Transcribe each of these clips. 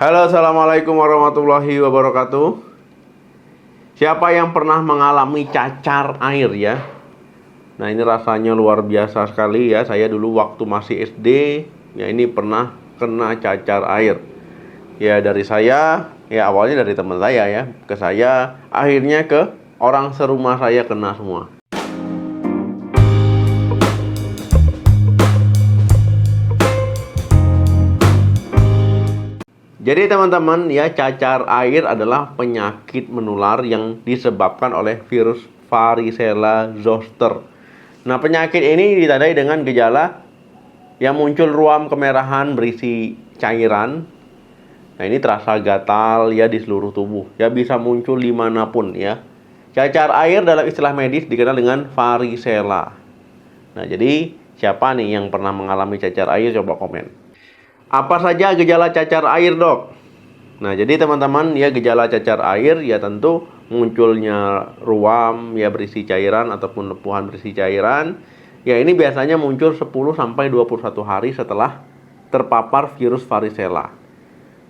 Halo, assalamualaikum warahmatullahi wabarakatuh. Siapa yang pernah mengalami cacar air ya? Nah, ini rasanya luar biasa sekali ya. Saya dulu waktu masih SD, ya ini pernah kena cacar air. Ya dari saya, ya awalnya dari teman saya ya, ke saya, akhirnya ke orang serumah saya kena semua. Jadi teman-teman ya, cacar air adalah penyakit menular yang disebabkan oleh virus varicella zoster. Nah, penyakit ini ditandai dengan gejala yang muncul ruam kemerahan berisi cairan. Nah, ini terasa gatal ya di seluruh tubuh. Ya bisa muncul dimanapun ya. Cacar air dalam istilah medis dikenal dengan varicella. Nah, jadi siapa nih yang pernah mengalami cacar air? Coba komen. Apa saja gejala cacar air, dok? Nah, jadi teman-teman ya, gejala cacar air ya tentu munculnya ruam ya berisi cairan ataupun lepuhan berisi cairan. Ya ini biasanya muncul 10 sampai 21 hari setelah terpapar virus varicella.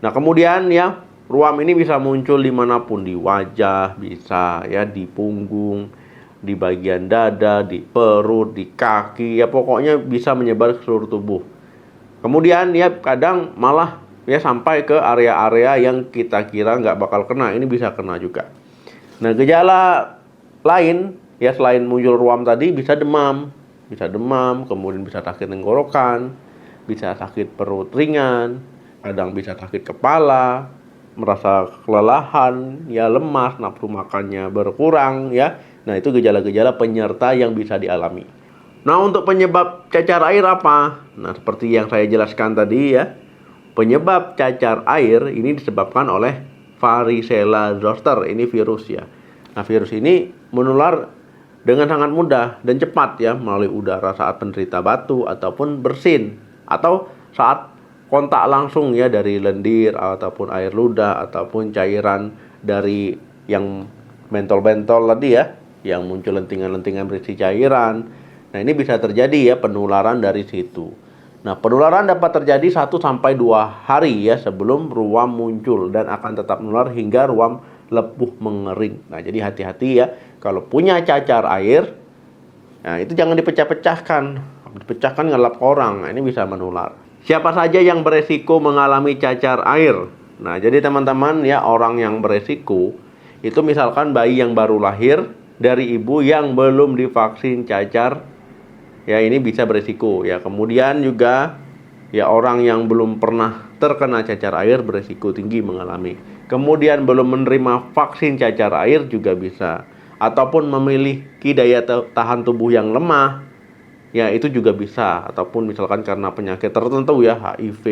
Nah, kemudian ya ruam ini bisa muncul dimanapun, di wajah, bisa ya di punggung, di bagian dada, di perut, di kaki, ya pokoknya bisa menyebar ke seluruh tubuh. Kemudian ya kadang malah ya sampai ke area-area yang kita kira nggak bakal kena, ini bisa kena juga. Nah, gejala lain ya selain muncul ruam tadi, bisa demam, kemudian bisa sakit tenggorokan, bisa sakit perut ringan, kadang bisa sakit kepala, merasa kelelahan, ya lemas, nafsu makannya berkurang ya. Nah, itu gejala-gejala penyerta yang bisa dialami. Nah, untuk penyebab cacar air apa? Nah, seperti yang saya jelaskan tadi ya. Penyebab cacar air ini disebabkan oleh varicella zoster, ini virus ya. Nah, virus ini menular dengan sangat mudah dan cepat ya melalui udara saat penderita batuk ataupun bersin, atau saat kontak langsung ya dari lendir ataupun air ludah ataupun cairan dari yang bentol-bentol tadi ya, yang muncul lentingan-lentingan berisi cairan. Nah, ini bisa terjadi ya penularan dari situ. Nah, penularan dapat terjadi 1 sampai 2 hari ya sebelum ruam muncul dan akan tetap menular hingga ruam lepuh mengering. Nah, jadi hati-hati ya kalau punya cacar air. Nah, itu jangan dipecah-pecahkan. Dipecahkan ngelap orang. Nah, ini bisa menular. Siapa saja yang beresiko mengalami cacar air? Nah, jadi teman-teman ya, orang yang beresiko itu misalkan bayi yang baru lahir dari ibu yang belum divaksin cacar, ya ini bisa beresiko ya. Kemudian juga ya orang yang belum pernah terkena cacar air beresiko tinggi mengalami. Kemudian belum menerima vaksin cacar air juga bisa. Ataupun memiliki daya tahan tubuh yang lemah, ya itu juga bisa. Ataupun misalkan karena penyakit tertentu ya, HIV,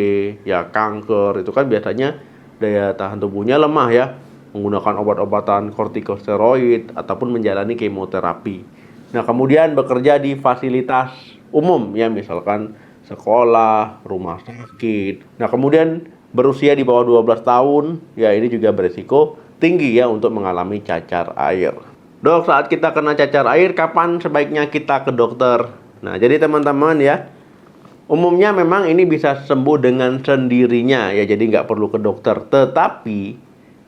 ya kanker, itu kan biasanya daya tahan tubuhnya lemah ya, menggunakan obat-obatan kortikosteroid ataupun menjalani kemoterapi. Nah, kemudian bekerja di fasilitas umum ya, misalkan sekolah, rumah sakit. Nah, kemudian berusia di bawah 12 tahun, ya ini juga beresiko tinggi ya untuk mengalami cacar air. Dok, saat kita kena cacar air, kapan sebaiknya kita ke dokter? Nah, jadi teman-teman ya, umumnya memang ini bisa sembuh dengan sendirinya ya, jadi nggak perlu ke dokter. Tetapi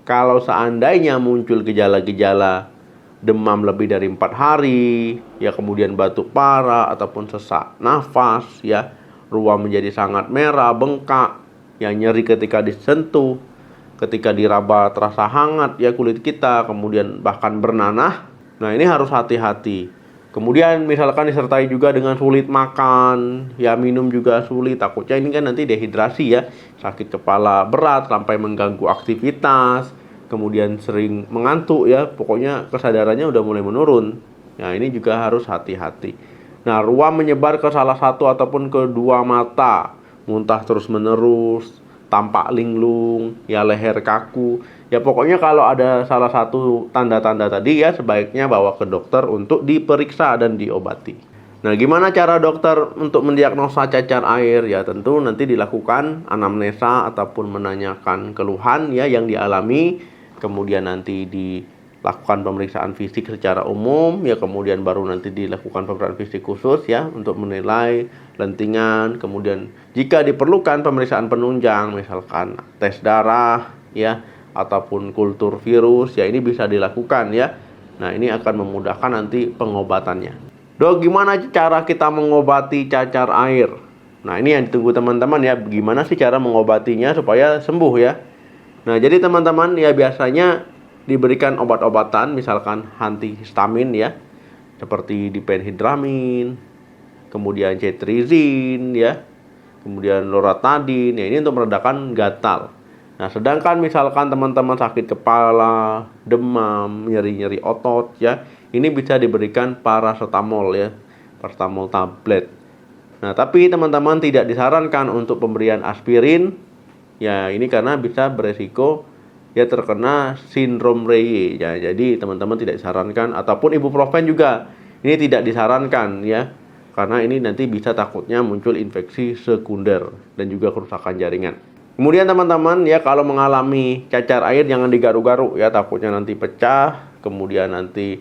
kalau seandainya muncul gejala-gejala demam lebih dari 4 hari, ya kemudian batuk parah ataupun sesak nafas, ya ruam menjadi sangat merah, bengkak, ya nyeri ketika disentuh, ketika diraba terasa hangat ya kulit kita, kemudian bahkan bernanah. Nah, ini harus hati-hati. Kemudian misalkan disertai juga dengan sulit makan, ya minum juga sulit, takutnya ini kan nanti dehidrasi ya, sakit kepala berat sampai mengganggu aktivitas, kemudian sering mengantuk ya, pokoknya kesadarannya udah mulai menurun. Nah, ini juga harus hati-hati. Nah, ruam menyebar ke salah satu ataupun ke dua mata, muntah terus-menerus, tampak linglung, ya leher kaku. Ya pokoknya kalau ada salah satu tanda-tanda tadi ya sebaiknya bawa ke dokter untuk diperiksa dan diobati. Nah, gimana cara dokter untuk mendiagnosa cacar air? Ya tentu nanti dilakukan anamnesa ataupun menanyakan keluhan ya yang dialami. Kemudian nanti lakukan pemeriksaan fisik secara umum ya, kemudian baru nanti dilakukan pemeriksaan fisik khusus ya untuk menilai lentingan. Kemudian jika diperlukan pemeriksaan penunjang, misalkan tes darah ya ataupun kultur virus ya, ini bisa dilakukan ya. Nah, ini akan memudahkan nanti pengobatannya. Dok, gimana cara kita mengobati cacar air? Nah, ini yang ditunggu teman-teman ya, gimana sih cara mengobatinya supaya sembuh ya. Nah, jadi teman-teman ya, biasanya diberikan obat-obatan misalkan antihistamin ya, seperti diphenhydramine, kemudian cetirizine ya, kemudian loratadine ya, ini untuk meredakan gatal. Nah, sedangkan misalkan teman-teman sakit kepala, demam, nyeri-nyeri otot ya, ini bisa diberikan paracetamol ya, paracetamol tablet. Nah, tapi teman-teman tidak disarankan untuk pemberian aspirin ya, ini karena bisa beresiko ya terkena sindrom Reye ya. Jadi teman-teman tidak disarankan, ataupun ibuprofen juga ini tidak disarankan ya, karena ini nanti bisa takutnya muncul infeksi sekunder dan juga kerusakan jaringan. Kemudian teman-teman ya, kalau mengalami cacar air jangan digaruk-garuk ya, takutnya nanti pecah, kemudian nanti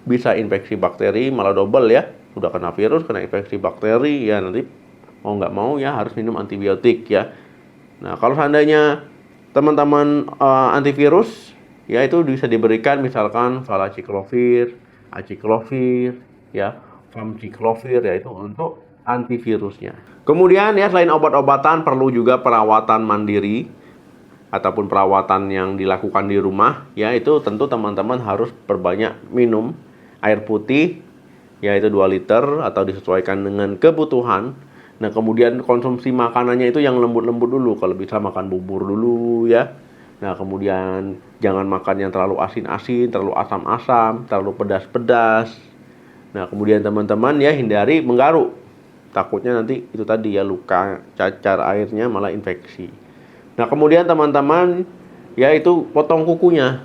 bisa infeksi bakteri, malah double ya, udah kena virus, kena infeksi bakteri ya, nanti mau nggak mau ya harus minum antibiotik ya. Nah, kalau seandainya teman-teman antivirus ya, itu bisa diberikan misalkan valacyclovir, aciclovir ya, famciclovir ya, itu untuk antivirusnya. Kemudian ya, selain obat-obatan perlu juga perawatan mandiri ataupun perawatan yang dilakukan di rumah ya. Itu tentu teman-teman harus perbanyak minum air putih yaitu 2 liter atau disesuaikan dengan kebutuhan. Nah, kemudian konsumsi makanannya itu yang lembut-lembut dulu, kalau bisa makan bubur dulu ya. Nah, kemudian jangan makan yang terlalu asin-asin, terlalu asam-asam, terlalu pedas-pedas. Nah, kemudian teman-teman ya, hindari menggaruk. Takutnya nanti itu tadi ya, luka cacar airnya malah infeksi. Nah, kemudian teman-teman ya, itu potong kukunya.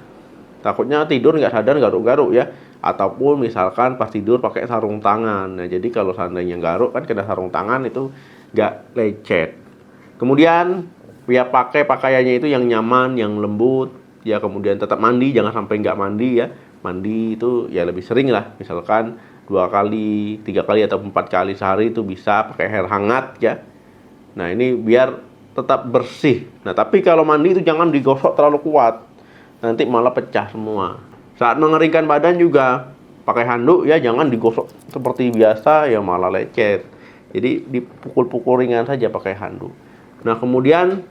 Takutnya tidur nggak sadar garuk-garuk ya. Ataupun misalkan pas tidur pakai sarung tangan. Nah, jadi kalau seandainya garuk kan kena sarung tangan, itu nggak lecet. Kemudian ya, pakai pakaiannya itu yang nyaman, yang lembut ya. Kemudian tetap mandi, jangan sampai nggak mandi ya. Mandi itu ya lebih sering lah, misalkan 2 kali, 3 kali atau 4 kali sehari itu bisa pakai air hangat ya. Nah, ini biar tetap bersih. Nah, tapi kalau mandi itu jangan digosok terlalu kuat, nanti malah pecah semua. Saat mengeringkan badan juga pakai handuk ya, jangan digosok seperti biasa ya, malah lecet. Jadi dipukul-pukul ringan saja pakai handuk. Nah, kemudian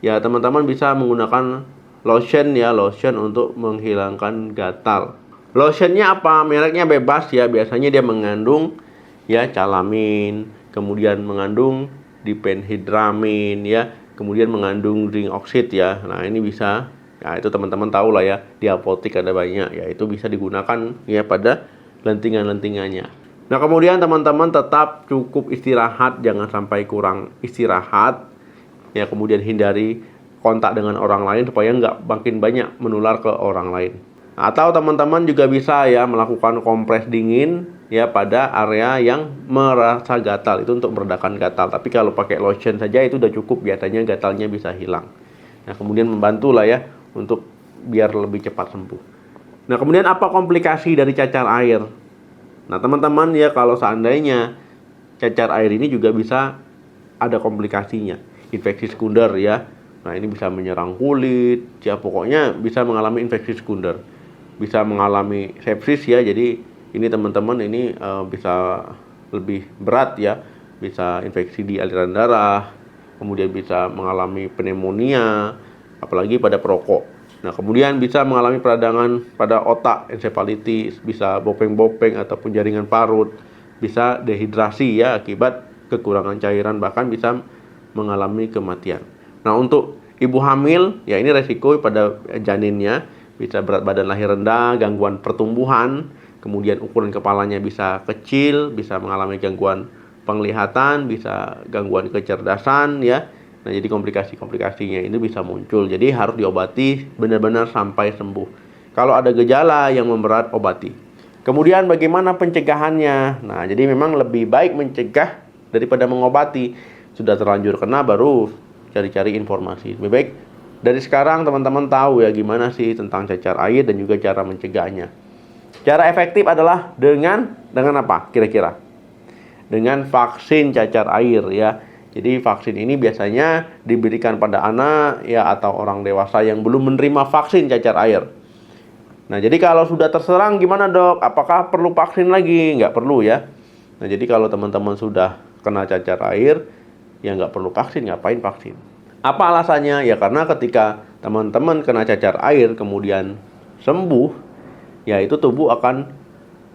ya teman-teman bisa menggunakan lotion ya, lotion untuk menghilangkan gatal. Lotionnya apa? Mereknya bebas ya, biasanya dia mengandung ya calamin, kemudian mengandung diphenhydramine ya, kemudian mengandung zinc oxide ya. Nah, ini bisa ya, itu teman-teman tahu lah ya, di apotek ada banyak ya, itu bisa digunakan ya pada lentingan-lentingannya. Nah, kemudian teman-teman tetap cukup istirahat, jangan sampai kurang istirahat ya. Kemudian hindari kontak dengan orang lain supaya nggak makin banyak menular ke orang lain. Atau teman-teman juga bisa ya melakukan kompres dingin ya pada area yang merasa gatal, itu untuk meredakan gatal. Tapi kalau pakai lotion saja itu udah cukup, biasanya gatalnya bisa hilang. Nah, kemudian membantu lah ya untuk biar lebih cepat sembuh. Nah, kemudian apa komplikasi dari cacar air? Nah, teman-teman ya, kalau seandainya cacar air ini juga bisa ada komplikasinya, infeksi sekunder ya. Nah, ini bisa menyerang kulit ya, pokoknya bisa mengalami infeksi sekunder, bisa mengalami sepsis ya. Jadi ini teman-teman, ini bisa lebih berat ya, bisa infeksi di aliran darah, kemudian bisa mengalami pneumonia, apalagi pada perokok. Nah, kemudian bisa mengalami peradangan pada otak, encephalitis, bisa bopeng-bopeng ataupun jaringan parut, bisa dehidrasi ya akibat kekurangan cairan, bahkan bisa mengalami kematian. Nah, untuk ibu hamil ya, ini resiko pada janinnya, bisa berat badan lahir rendah, gangguan pertumbuhan, kemudian ukuran kepalanya bisa kecil, bisa mengalami gangguan penglihatan, bisa gangguan kecerdasan ya. Nah, jadi komplikasi-komplikasinya ini bisa muncul. Jadi harus diobati benar-benar sampai sembuh. Kalau ada gejala yang memberat, obati. Kemudian bagaimana pencegahannya? Nah, jadi memang lebih baik mencegah daripada mengobati. Sudah terlanjur kena baru cari-cari informasi. Lebih baik dari sekarang teman-teman tahu ya gimana sih tentang cacar air dan juga cara mencegahnya. Cara efektif adalah dengan apa kira-kira? Dengan vaksin cacar air ya. Jadi vaksin ini biasanya diberikan pada anak ya atau orang dewasa yang belum menerima vaksin cacar air. Nah, jadi kalau sudah terserang gimana dok? Apakah perlu vaksin lagi? Nggak perlu ya. Nah, jadi kalau teman-teman sudah kena cacar air, ya nggak perlu vaksin, ngapain vaksin? Apa alasannya? Ya karena ketika teman-teman kena cacar air kemudian sembuh, ya itu tubuh akan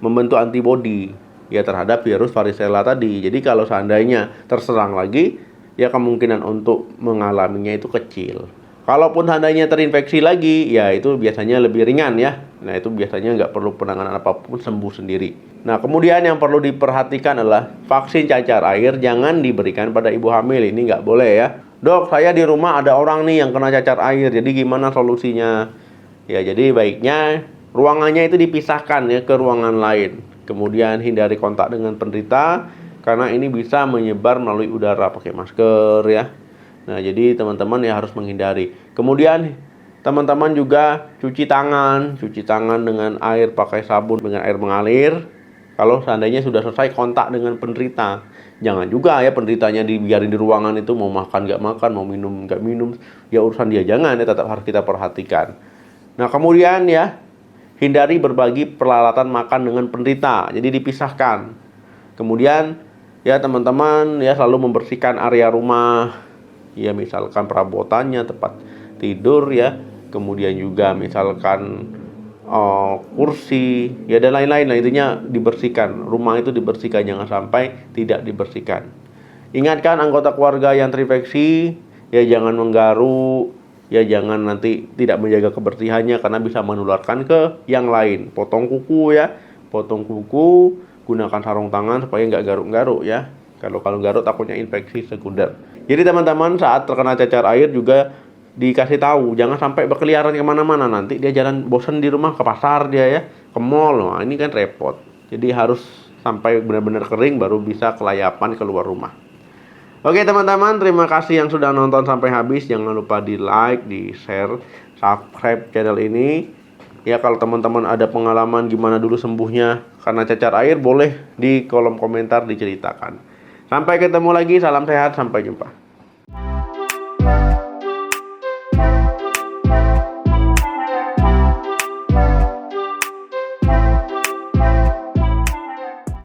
membentuk antibodi ya terhadap virus varicella tadi. Jadi kalau seandainya terserang lagi, ya kemungkinan untuk mengalaminya itu kecil. Kalaupun seandainya terinfeksi lagi, ya itu biasanya lebih ringan ya. Nah itu biasanya nggak perlu penanganan apapun, sembuh sendiri. Nah kemudian yang perlu diperhatikan adalah vaksin cacar air jangan diberikan pada ibu hamil. Ini nggak boleh ya. Dok, saya di rumah ada orang nih yang kena cacar air, jadi gimana solusinya? Ya jadi baiknya ruangannya itu dipisahkan ya ke ruangan lain. Kemudian hindari kontak dengan penderita karena ini bisa menyebar melalui udara, pakai masker ya. Nah, jadi teman-teman ya harus menghindari. Kemudian teman-teman juga cuci tangan dengan air pakai sabun dengan air mengalir. Kalau seandainya sudah selesai kontak dengan penderita, jangan juga ya penderitanya dibiarin di ruangan itu mau makan nggak makan, mau minum nggak minum, ya urusan dia, jangan ya, tetap harus kita perhatikan. Nah, kemudian ya hindari berbagi peralatan makan dengan penderita, jadi dipisahkan. Kemudian ya teman-teman ya selalu membersihkan area rumah, ya misalkan perabotannya, tempat tidur ya, kemudian juga misalkan kursi ya dan lain-lain. Nah intinya dibersihkan, rumah itu dibersihkan, jangan sampai tidak dibersihkan. Ingatkan anggota keluarga yang terinfeksi ya jangan menggaruk. Ya jangan nanti tidak menjaga kebersihannya karena bisa menularkan ke yang lain. Potong kuku ya, potong kuku, gunakan sarung tangan supaya nggak garuk-garuk ya. Kalau garuk takutnya infeksi sekunder. Jadi teman-teman saat terkena cacar air juga dikasih tahu jangan sampai berkeliaran kemana-mana, nanti dia jalan bosan di rumah, ke pasar dia ya, ke mall. Nah, ini kan repot. Jadi harus sampai benar-benar kering baru bisa kelayapan keluar rumah. Oke teman-teman, terima kasih yang sudah nonton sampai habis. Jangan lupa di like, di share, subscribe channel ini. Ya kalau teman-teman ada pengalaman gimana dulu sembuhnya karena cacar air, boleh di kolom komentar diceritakan. Sampai ketemu lagi, salam sehat, sampai jumpa.